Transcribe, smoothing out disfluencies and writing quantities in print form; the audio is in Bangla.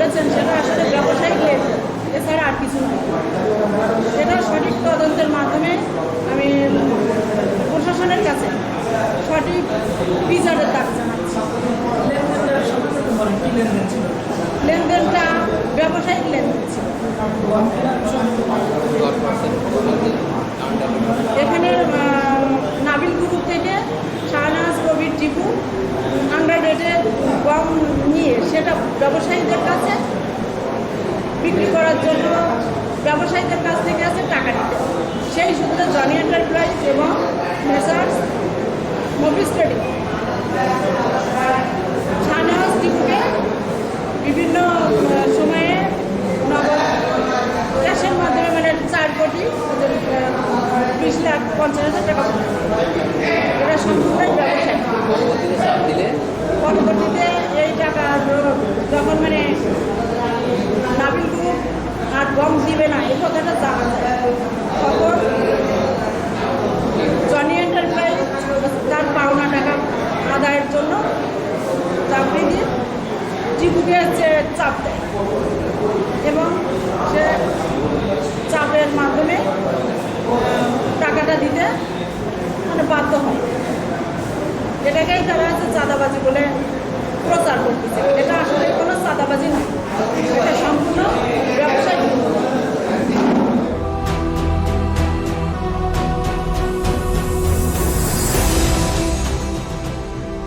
করেছেন সেটা আসলে ব্যবসায়িক লেনদেন, এছাড়া আর কিছু নয়। সেটা সঠিক তদন্তের মাধ্যমে আমি প্রশাসনের কাছে সঠিক বিচারের দাবি জানাচ্ছি। লেনদেনটা ব্যবসায়িক লেনদেন ছিল। এখানে নাবিল গ্রুপ থেকে শাহনাজ কবির টিপু আন্ডার রেটে গম নিয়ে সেটা ব্যবসায়ীদের কাছে বিক্রি করার জন্য ব্যবসায়ীদের কাছ থেকে আছে টাকা নিতে। সেই সূত্রে জনি এন্টারপ্রাইজ এবং মেসার্স মফিজ ট্রেডিং শাহনাজ টিপুকে বিভিন্ন সময়ে নগদ ক্যাশের মাধ্যমে মানে 4 কোটি 20,50,000 টাকা এটা সম্পূর্ণই ব্যবসায়ী। পরবর্তীতে এই টাকা যখন মানে নাবিল গ্রুপ আর গম দিবে না এই কথাটা জানা যায়, তখন জনি এন্টারপ্রাইজ তার পাওনা টাকা আদায়ের জন্য চাকরি দিয়ে টিপুকে চাপ দেয় এবং সে চাপের মাধ্যমে টাকাটা দিতে মানে বাধ্য হয়। এটাকেই তারা চাঁদাবাজি বলে